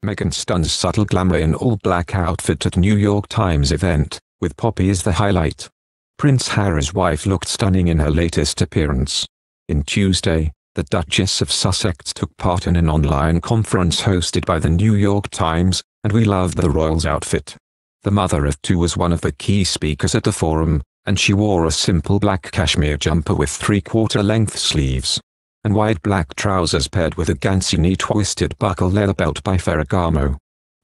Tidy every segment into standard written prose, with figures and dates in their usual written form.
Meghan stuns subtle glamour in all-black outfit at New York Times event, with Poppy as the highlight. Prince Harry's wife looked stunning in her latest appearance. On Tuesday, the Duchess of Sussex took part in an online conference hosted by the New York Times, and we loved the royals' outfit. The mother of two was one of the key speakers at the forum, and she wore a simple black cashmere jumper with three-quarter-length sleeves and wide black trousers paired with a gancy knee-twisted buckle leather belt by Ferragamo.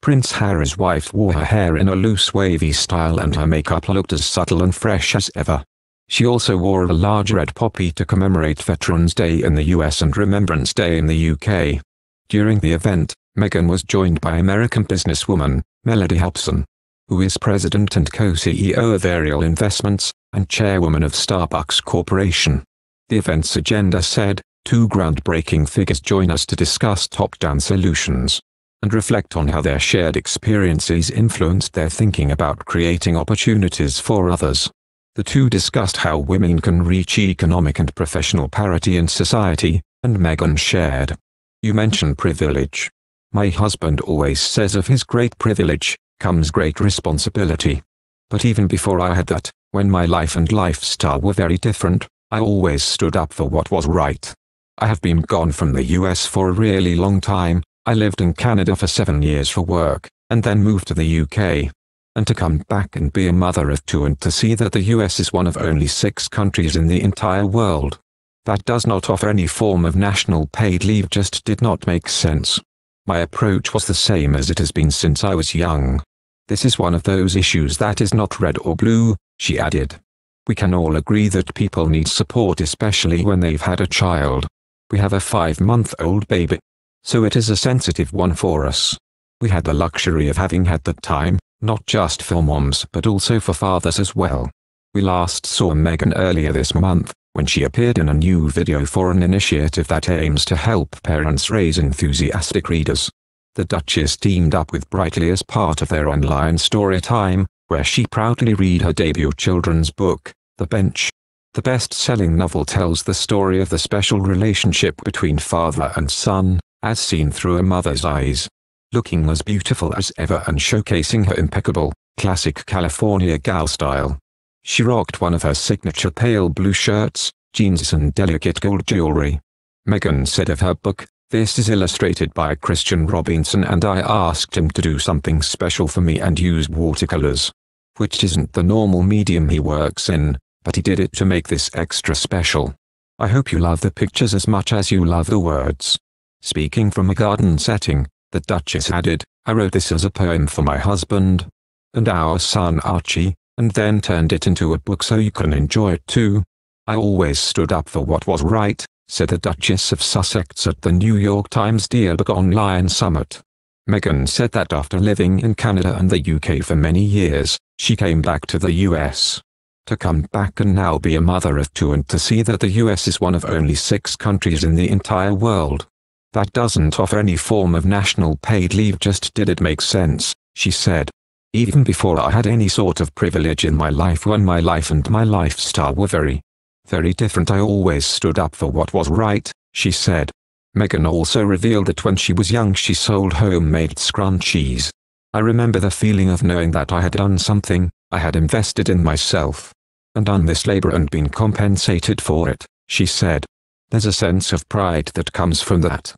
Prince Harry's wife wore her hair in a loose wavy style and her makeup looked as subtle and fresh as ever. She also wore a large red poppy to commemorate Veterans Day in the US and Remembrance Day in the UK. During the event, Meghan was joined by American businesswoman, Melody Hobson, who is president and co-CEO of Ariel Investments, and chairwoman of Starbucks Corporation. The event's agenda said, two groundbreaking figures join us to discuss top-down solutions and reflect on how their shared experiences influenced their thinking about creating opportunities for others. The two discussed how women can reach economic and professional parity in society, and Meghan shared, "You mention privilege. My husband always says of his great privilege comes great responsibility. But even before I had that, when my life and lifestyle were very different, I always stood up for what was right. I have been gone from the US for a really long time. I lived in Canada for 7 years for work, and then moved to the UK. And to come back and be a mother of two and to see that the US is one of only 6 countries in the entire world that does not offer any form of national paid leave just did not make sense. My approach was the same as it has been since I was young. This is one of those issues that is not red or blue," she added. "We can all agree that people need support, especially when they've had a child. We have a 5-month-old baby. So it is a sensitive one for us. We had the luxury of having had the time, not just for moms but also for fathers as well." We last saw Meghan earlier this month, when she appeared in a new video for an initiative that aims to help parents raise enthusiastic readers. The Duchess teamed up with Brightly as part of their online story time, where she proudly read her debut children's book, The Bench. The best-selling novel tells the story of the special relationship between father and son, as seen through a mother's eyes. Looking as beautiful as ever and showcasing her impeccable, classic California gal style. She rocked one of her signature pale blue shirts, jeans and delicate gold jewelry. Meghan said of her book, "This is illustrated by Christian Robinson and I asked him to do something special for me and used watercolors. Which isn't the normal medium he works in, but he did it to make this extra special. I hope you love the pictures as much as you love the words." Speaking from a garden setting, the Duchess added, "I wrote this as a poem for my husband and our son Archie, and then turned it into a book so you can enjoy it too. I always stood up for what was right," said the Duchess of Sussex at the New York Times Dear Book Online Summit. Meghan said that after living in Canada and the UK for many years, she came back to the US. To come back and now be a mother of two and to see that the US is one of only 6 countries in the entire world that doesn't offer any form of national paid leave just didn't make sense, she said. "Even before I had any sort of privilege in my life, when my life and my lifestyle were very, very different, I always stood up for what was right," she said. Meghan also revealed that when she was young she sold homemade scrunchies. "I remember the feeling of knowing that I had done something, I had invested in myself and done this labor and been compensated for it," she said. "There's a sense of pride that comes from that."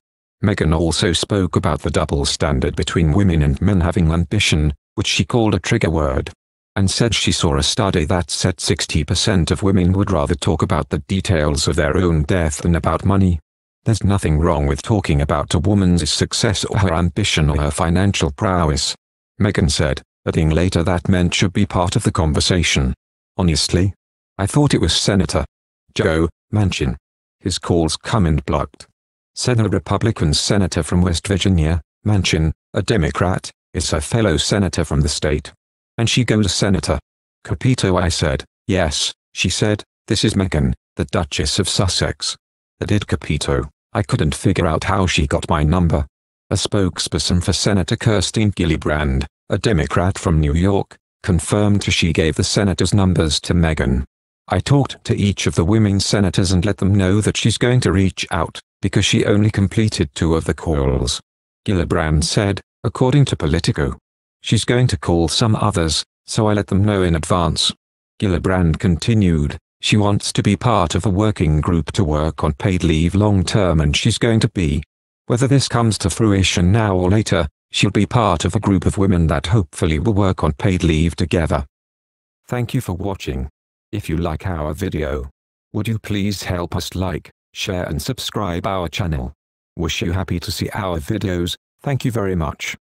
Meghan also spoke about the double standard between women and men having ambition, which she called a trigger word, and said she saw a study that said 60% of women would rather talk about the details of their own death than about money. "There's nothing wrong with talking about a woman's success or her ambition or her financial prowess," Meghan said, adding later that men should be part of the conversation. "Honestly, I thought it was Senator Joe Manchin. His calls come in blocked," said a Republican senator from West Virginia. Manchin, a Democrat, is her fellow senator from the state. "And she goes Senator Capito," I said. "Yes," she said, "this is Meghan, the Duchess of Sussex." Added Capito, "I couldn't figure out how she got my number." A spokesperson for Senator Kirsten Gillibrand, a Democrat from New York, confirmed she gave the senators' numbers to Meghan. "I talked to each of the women senators and let them know that she's going to reach out, because she only completed 2 of the calls," Gillibrand said, according to Politico. She's going to call some others, so I let them know in advance. Gillibrand continued, she wants to be part of a working group to work on paid leave long term, and she's going to be. Whether this comes to fruition now or later, she'll be part of a group of women that hopefully will work on paid leave together. Thank you for watching. If you like our video, would you please help us like, share and subscribe our channel. Wish you happy to see our videos. Thank you very much.